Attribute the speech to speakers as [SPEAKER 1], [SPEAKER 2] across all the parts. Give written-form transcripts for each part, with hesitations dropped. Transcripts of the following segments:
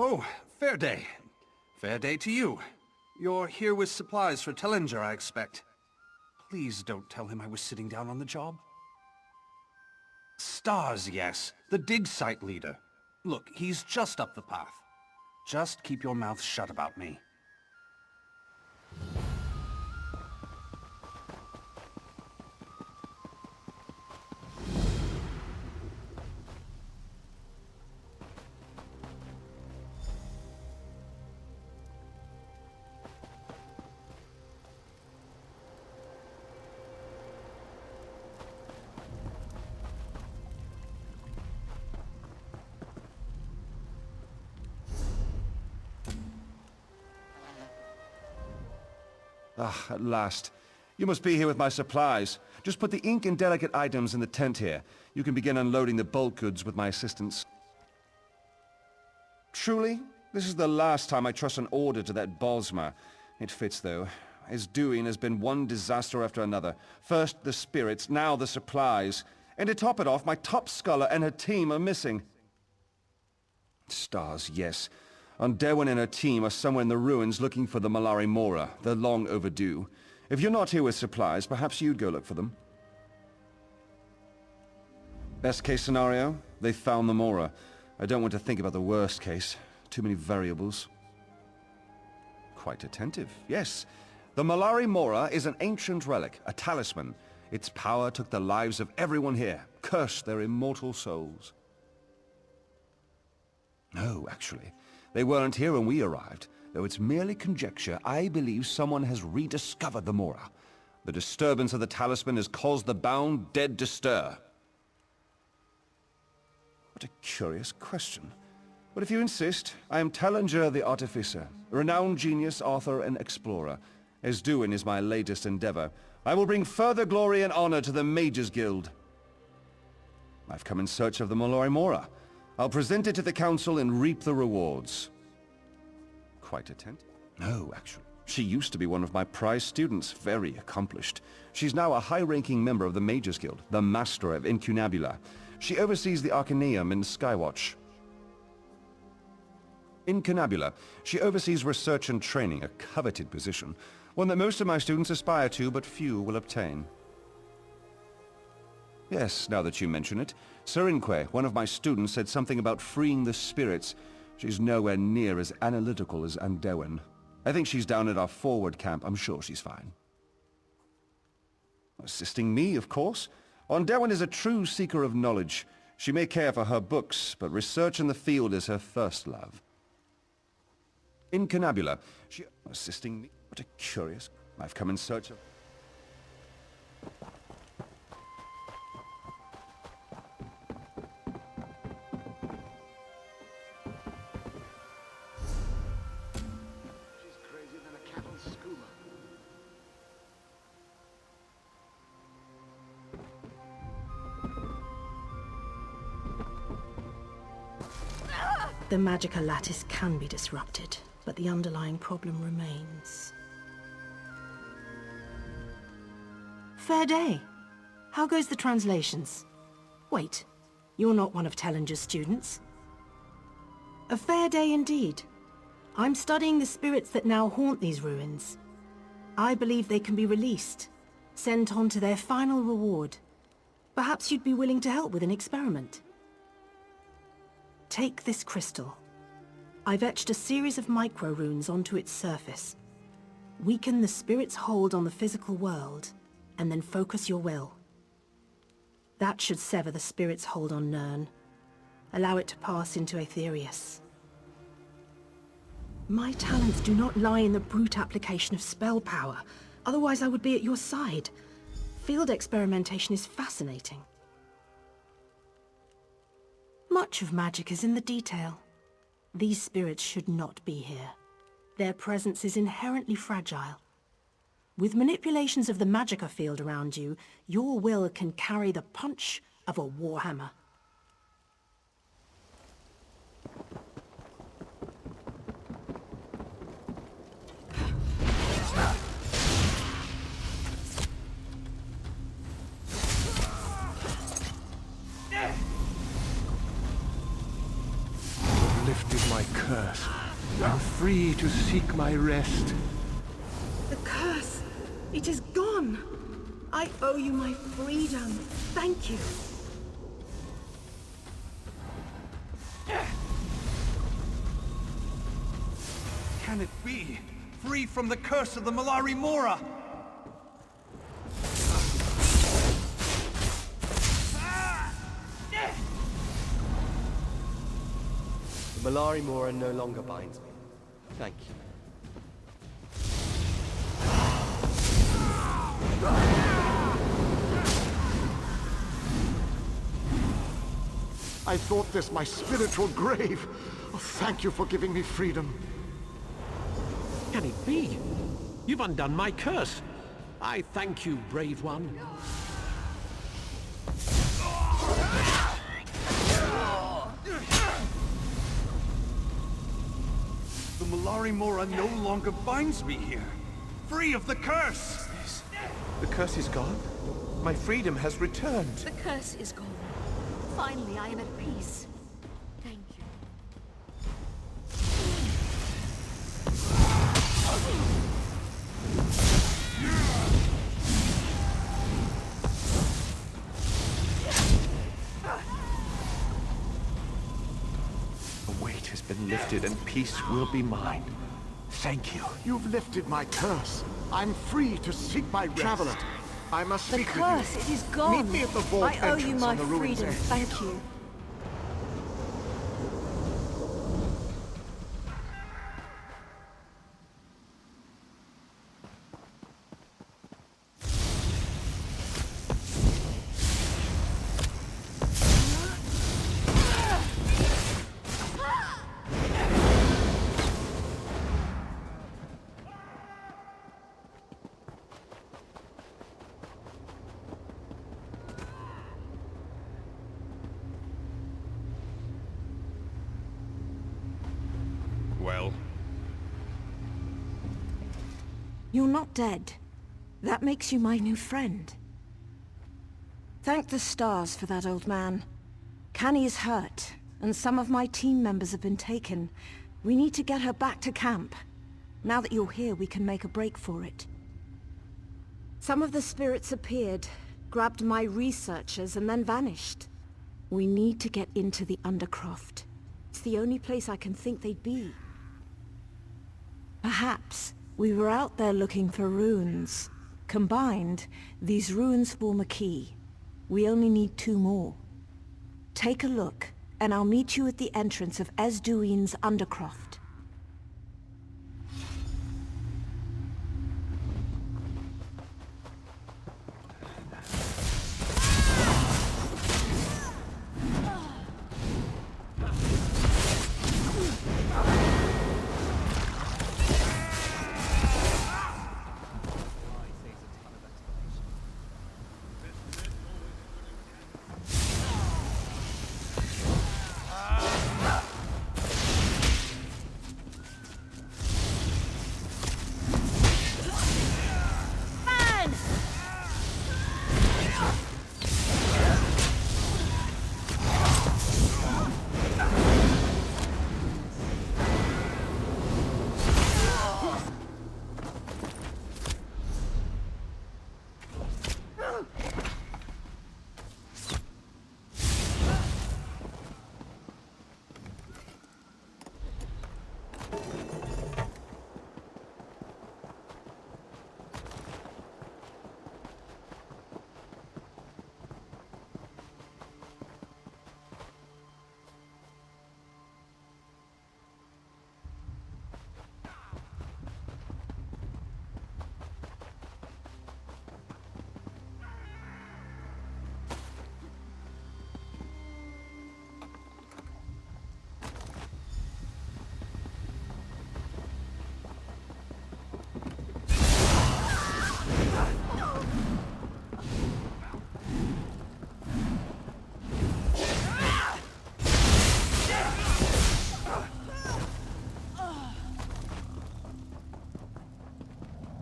[SPEAKER 1] Oh, fair day. Fair day to you. You're here with supplies for Tellinger, I expect. Please don't tell him I was sitting down on the job. Stars, yes. The dig site leader. Look, he's just up the path. Just keep your mouth shut about me.
[SPEAKER 2] Ah, at last. You must be here with my supplies. Just put the ink and delicate items in the tent here. You can begin unloading the bulk goods with my assistance. Truly, this is the last time I trust an order to that Bosma. It fits, though. His doing has been one disaster after another. First the spirits, now the supplies. And to top it off, my top scholar and her team are missing. Stars, yes. Derwin and her team are somewhere in the ruins looking for the Malari Mora. They're long overdue. If you're not here with supplies, perhaps you'd go look for them. Best case scenario, they found the Mora. I don't want to think about the worst case. Too many variables. Quite attentive, yes. The Malari Mora is an ancient relic, a talisman. Its power took the lives of everyone here. Curse their immortal souls. No, actually. They weren't here when we arrived. Though it's merely conjecture, I believe someone has rediscovered the Mora. The disturbance of the talisman has caused the bound dead to stir. What a curious question. But if you insist, I am Tellinger the Artificer, a renowned genius, author, and explorer. Esduin is my latest endeavor. I will bring further glory and honor to the Mages Guild. I've come in search of the Malari Mora. I'll present it to the council and reap the rewards. Quite attentive? No, actually. She used to be one of my prize students, very accomplished. She's now a high-ranking member of the Mages Guild, the Master of Incunabula. She oversees the Arcaneum in Skywatch. Incunabula. She oversees research and training, a coveted position. One that most of my students aspire to, but few will obtain. Yes, now that you mention it. Serinque, one of my students, said something about freeing the spirits. She's nowhere near as analytical as Anderwin. I think she's down at our forward camp. I'm sure she's fine. Assisting me, of course. Anderwin is a true seeker of knowledge. She may care for her books, but research in the field is her first love. Incunabula. She... assisting me? What a curious... I've come in search of...
[SPEAKER 3] The magical lattice can be disrupted, but the underlying problem remains. Fair day. How goes the translations? Wait, you're not one of Tellinger's students? A fair day indeed. I'm studying the spirits that now haunt these ruins. I believe they can be released, sent on to their final reward. Perhaps you'd be willing to help with an experiment. Take this crystal. I've etched a series of micro-runes onto its surface. Weaken the spirit's hold on the physical world, and then focus your will. That should sever the spirit's hold on Nirn. Allow it to pass into Aetherius. My talents do not lie in the brute application of spell power. Otherwise I would be at your side. Field experimentation is fascinating. Much of magic is in the detail. These spirits should not be here. Their presence is inherently fragile. With manipulations of the magicka field around you, your will can carry the punch of a warhammer.
[SPEAKER 1] Lifted my
[SPEAKER 4] curse. I'm free to seek my rest.
[SPEAKER 3] The curse! It is gone! I owe you my freedom. Thank you.
[SPEAKER 1] Can it be? Free from the curse of the Malari Mora!
[SPEAKER 5] The Malari Mora no longer binds me. Thank you.
[SPEAKER 6] I thought this my spiritual grave. Oh, thank you for giving me freedom.
[SPEAKER 4] Can it be? You've undone my curse. I thank you, brave one.
[SPEAKER 1] The Malari Mora no longer binds me here. Free of the curse!
[SPEAKER 7] The curse is gone. My freedom has returned.
[SPEAKER 8] The curse is gone. Finally, I am at peace. Thank you.
[SPEAKER 7] The weight has been lifted and peace will be mine. Thank you.
[SPEAKER 6] You've lifted my curse. I'm free to seek my rest. Traveler, I must
[SPEAKER 8] The
[SPEAKER 6] speak
[SPEAKER 8] curse,
[SPEAKER 6] with
[SPEAKER 8] it is
[SPEAKER 6] you.
[SPEAKER 8] gone.
[SPEAKER 6] Meet me at the vault
[SPEAKER 8] I owe you
[SPEAKER 6] entrance
[SPEAKER 8] my
[SPEAKER 6] on the ruin's
[SPEAKER 8] freedom.
[SPEAKER 6] edge.
[SPEAKER 8] Thank you.
[SPEAKER 1] Well?
[SPEAKER 3] You're not dead. That makes you my new friend. Thank the stars for that, old man. Canny is hurt, and some of my team members have been taken. We need to get her back to camp. Now that you're here, we can make a break for it. Some of the spirits appeared, grabbed my researchers, and then vanished. We need to get into the Undercroft. It's the only place I can think they'd be. Perhaps we were out there looking for runes. Combined, these runes form a key. We only need 2 more. Take a look, and I'll meet you at the entrance of Esduine's Undercroft.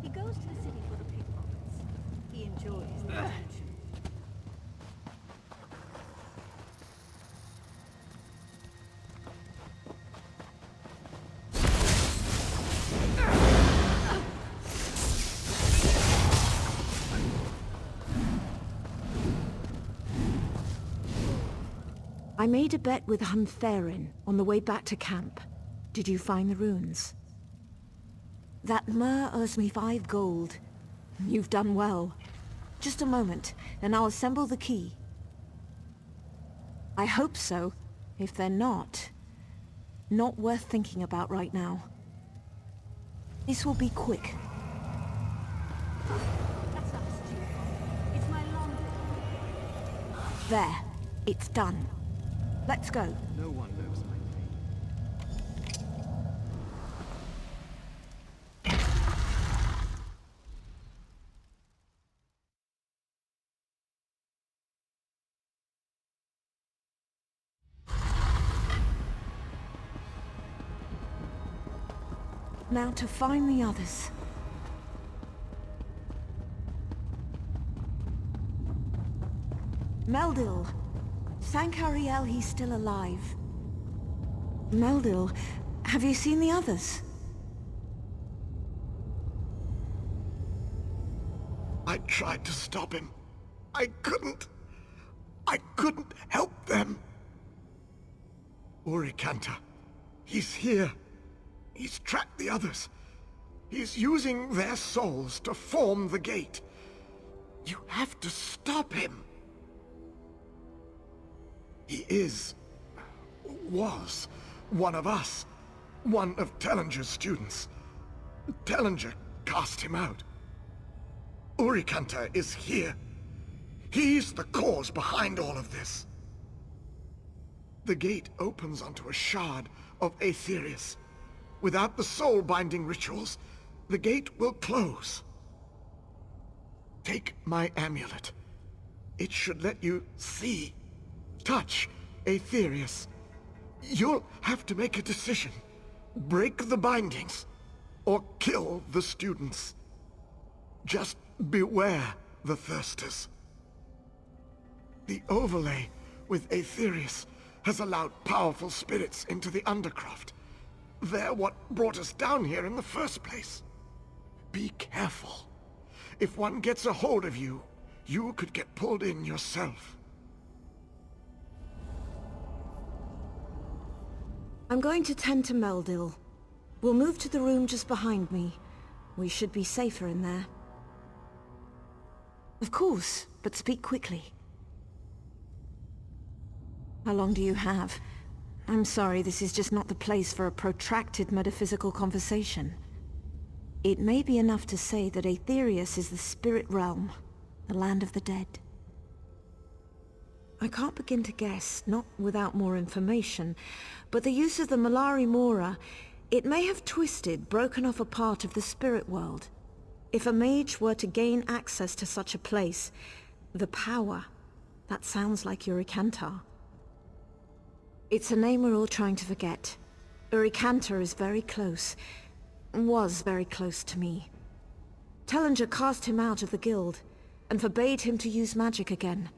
[SPEAKER 8] He goes to the city for the pickpockets. He enjoys the attention.
[SPEAKER 3] I made a bet with Huntherin on the way back to camp. Did you find the runes? That Mer owes me 5 gold. You've done well. Just a moment, and I'll assemble the key. I hope so. If they're not worth thinking about right now. This will be quick.
[SPEAKER 8] That's not stupid. It's my long.
[SPEAKER 3] There. It's done. Let's go.
[SPEAKER 5] No one knows my fate.
[SPEAKER 3] Now to find the others. Meldil! Thank Ariel he's still alive. Meldil, have you seen the others?
[SPEAKER 6] I tried to stop him. I couldn't help them. Urikanta, he's here. He's tracked the others. He's using their souls to form the gate. You have to stop him. He was one of us. One of Tellinger's students. Tellinger cast him out. Urikanta is here. He's the cause behind all of this. The gate opens onto a shard of Aetherius. Without the soul-binding rituals, the gate will close. Take my amulet. It should let you see, touch Aetherius. You'll have to make a decision. Break the bindings, or kill the students. Just beware the thirsters. The overlay with Aetherius has allowed powerful spirits into the Undercroft. They're what brought us down here in the first place. Be careful. If one gets a hold of you, you could get pulled in yourself.
[SPEAKER 3] I'm going to tend to Meldil. We'll move to the room just behind me. We should be safer in there. Of course, but speak quickly. How long do you have? I'm sorry, this is just not the place for a protracted metaphysical conversation. It may be enough to say that Aetherius is the spirit realm, the land of the dead. I can't begin to guess, not without more information, but the use of the Malari Mora, it may have twisted, broken off a part of the spirit world. If a mage were to gain access to such a place, the power, that sounds like Urikantar. It's a name we're all trying to forget. Urikantar is very close. Was very close to me. Tellinger cast him out of the guild, and forbade him to use magic again.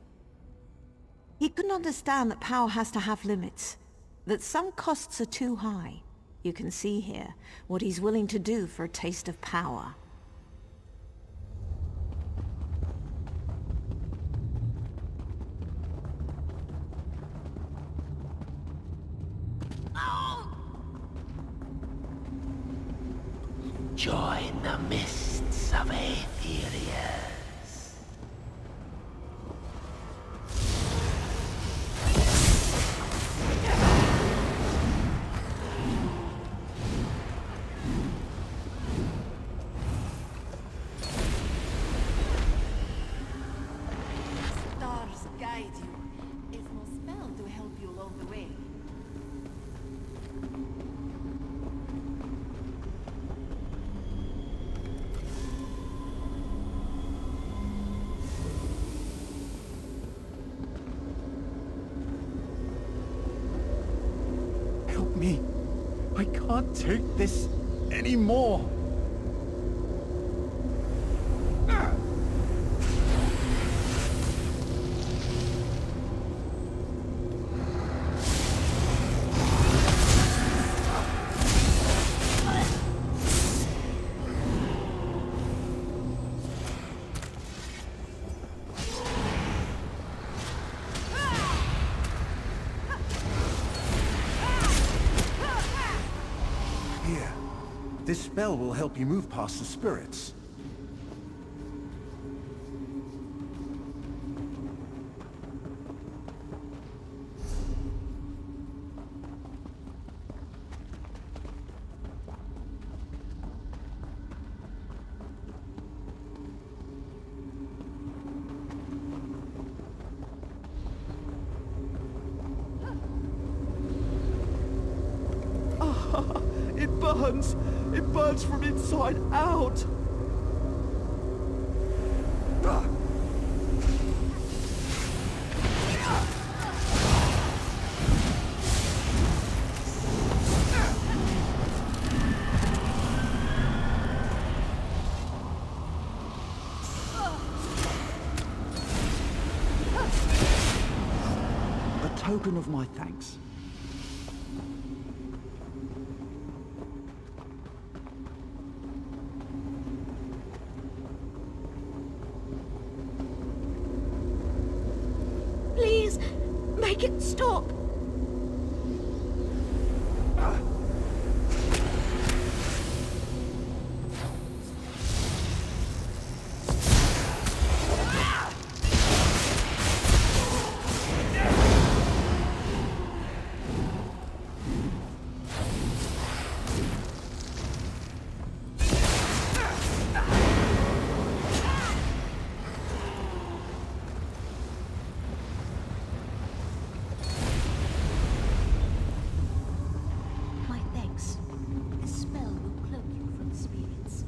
[SPEAKER 3] He couldn't understand that power has to have limits, that some costs are too high. You can see here what he's willing to do for a taste of power.
[SPEAKER 9] Join the mists of Aetherius.
[SPEAKER 8] Stars guide you. It's no spell to help you along the way.
[SPEAKER 7] Help me. I can't take this anymore.
[SPEAKER 10] This spell will help you move past the spirits.
[SPEAKER 7] It burns! It burns from inside out!
[SPEAKER 10] A token of my thanks.
[SPEAKER 3] Please, make it stop.
[SPEAKER 8] My thanks. This spell will cloak you from spirits.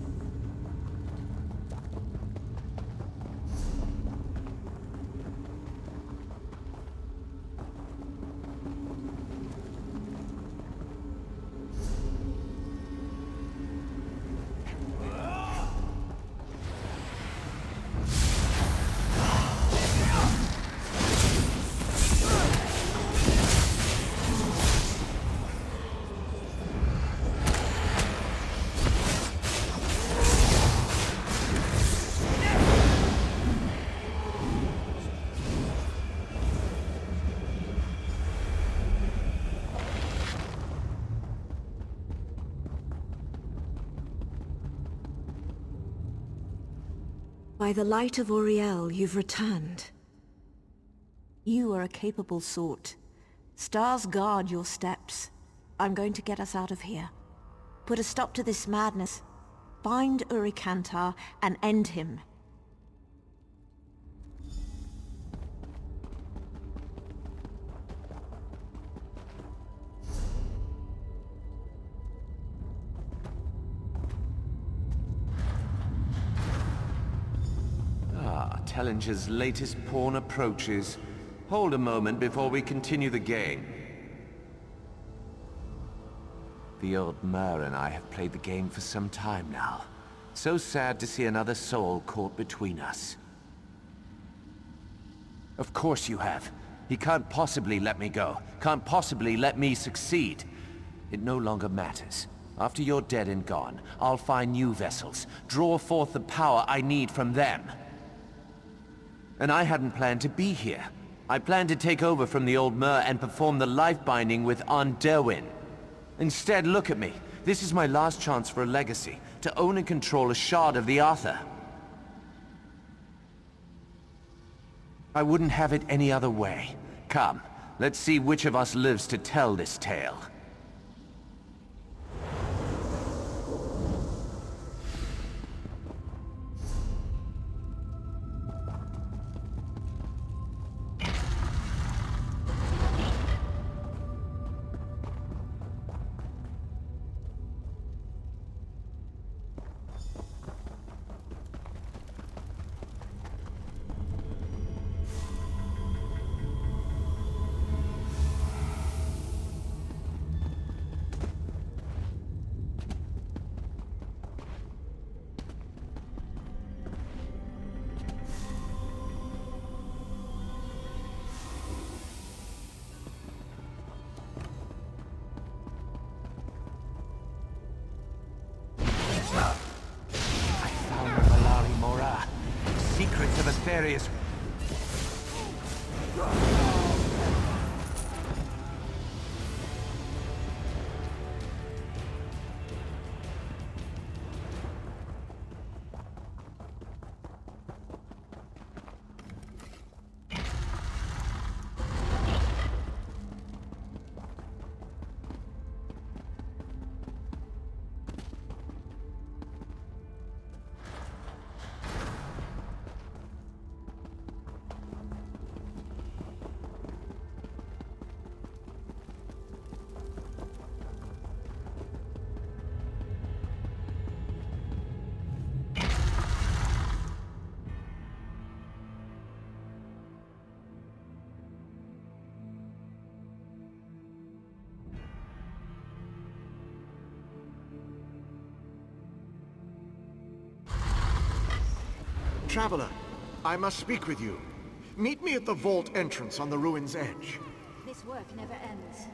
[SPEAKER 3] By the light of Auriel, you've returned. You are a capable sort. Stars guard your steps. I'm going to get us out of here. Put a stop to this madness. Find Urikantar and end him.
[SPEAKER 7] Tellinger's latest pawn approaches. Hold a moment before we continue the game. The old Mer and I have played the game for some time now. So sad to see another soul caught between us. Of course you have. He can't possibly let me go. Can't possibly let me succeed. It no longer matters. After you're dead and gone, I'll find new vessels, draw forth the power I need from them. And I hadn't planned to be here. I planned to take over from the old Mer and perform the life binding with Derwin. Instead, look at me. This is my last chance for a legacy, to own and control a shard of the Arthur. I wouldn't have it any other way. Come, let's see which of us lives to tell this tale. Secrets of Asterius.
[SPEAKER 6] Traveler, I must speak with you. Meet me at the vault entrance on the ruin's edge.
[SPEAKER 8] This work never ends.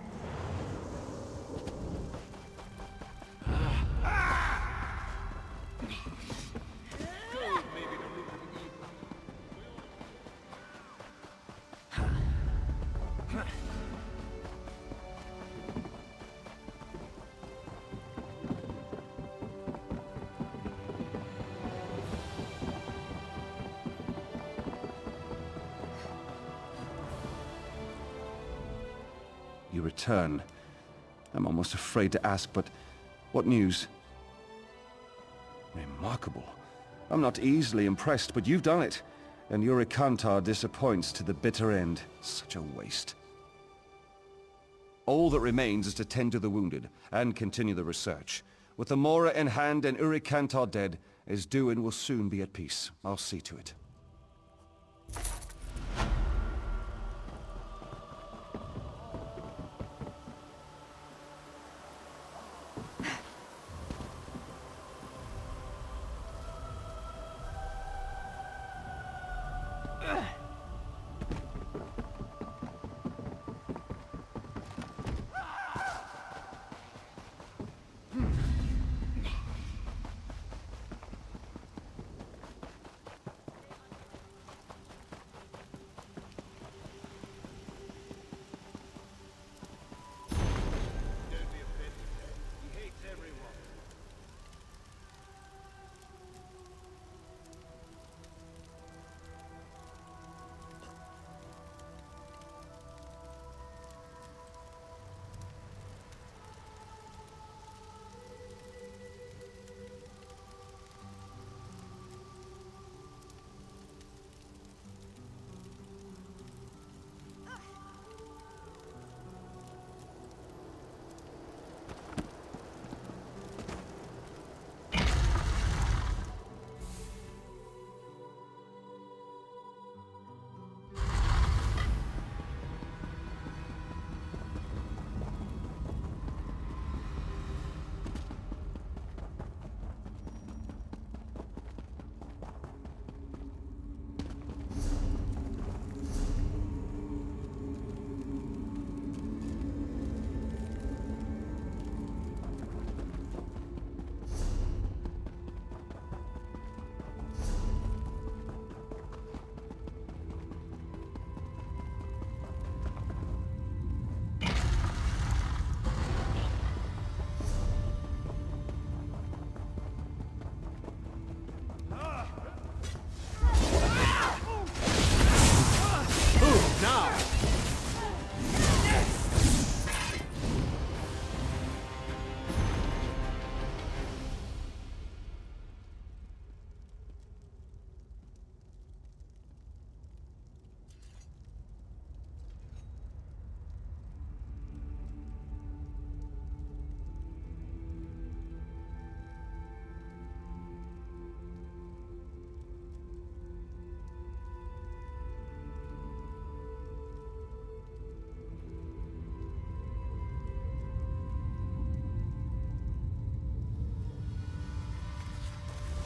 [SPEAKER 2] You return. I'm almost afraid to ask, but what news? Remarkable. I'm not easily impressed, but you've done it. And Urikantar disappoints to the bitter end. Such a waste. All that remains is to tend to the wounded, and continue the research. With the Mora in hand and Urikantar dead, Esduin will soon be at peace. I'll see to it.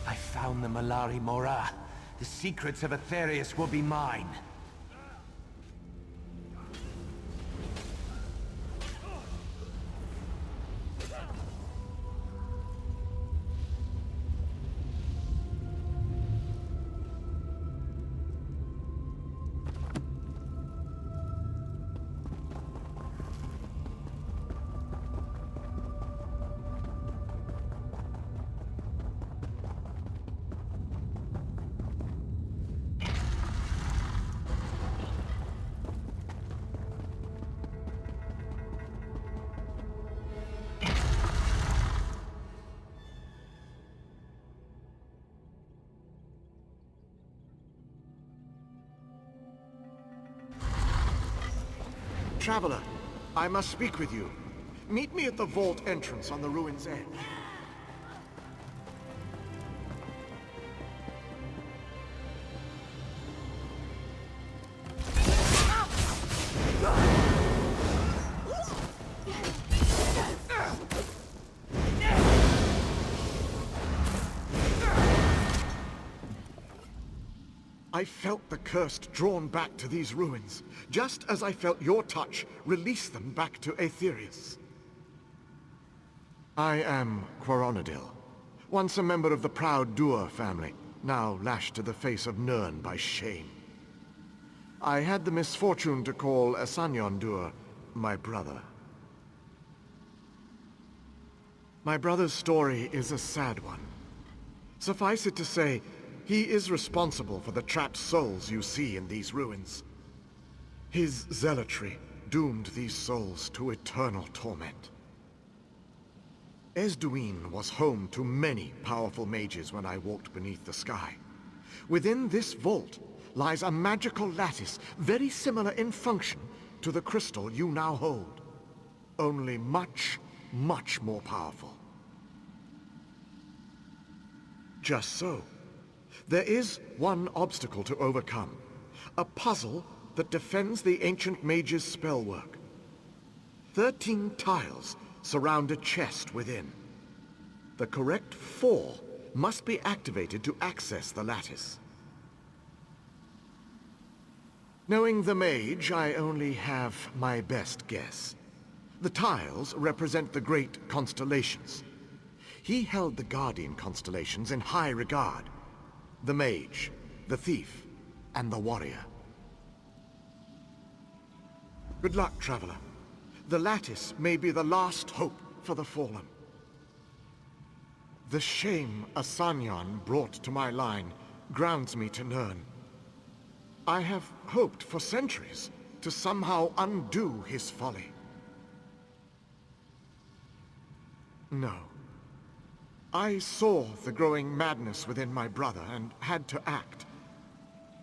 [SPEAKER 7] I found the Malari Mora. The secrets of Aetherius will be mine.
[SPEAKER 6] Traveler, I must speak with you. Meet me at the vault entrance on the ruin's edge. I felt the curse drawn back to these ruins, just as I felt your touch release them back to Aetherius. I am Quaronadil, once a member of the proud Dur family, now lashed to the face of Nirn by shame. I had the misfortune to call Asanyon Dur my brother. My brother's story is a sad one. Suffice it to say, he is responsible for the trapped souls you see in these ruins. His zealotry doomed these souls to eternal torment. Esduin was home to many powerful mages when I walked beneath the sky. Within this vault lies a magical lattice very similar in function to the crystal you now hold. Only much, much more powerful. Just so. There is one obstacle to overcome. A puzzle that defends the ancient mage's spellwork. 13 tiles surround a chest within. The correct 4 must be activated to access the lattice. Knowing the mage, I only have my best guess. The tiles represent the great constellations. He held the Guardian constellations in high regard. The mage, the thief, and the warrior. Good luck, traveler. The lattice may be the last hope for the fallen. The shame Asanyon brought to my line grounds me to Nirn. I have hoped for centuries to somehow undo his folly. No. I saw the growing madness within my brother and had to act.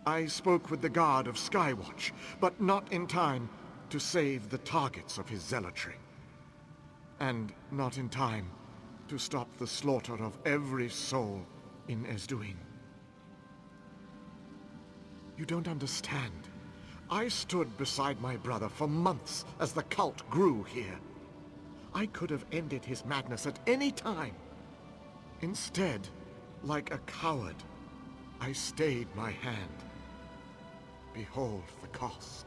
[SPEAKER 6] I spoke with the guard of Skywatch, but not in time to save the targets of his zealotry. And not in time to stop the slaughter of every soul in Esduin. You don't understand. I stood beside my brother for months as the cult grew here. I could have ended his madness at any time. Instead, like a coward, I stayed my hand. Behold the cost.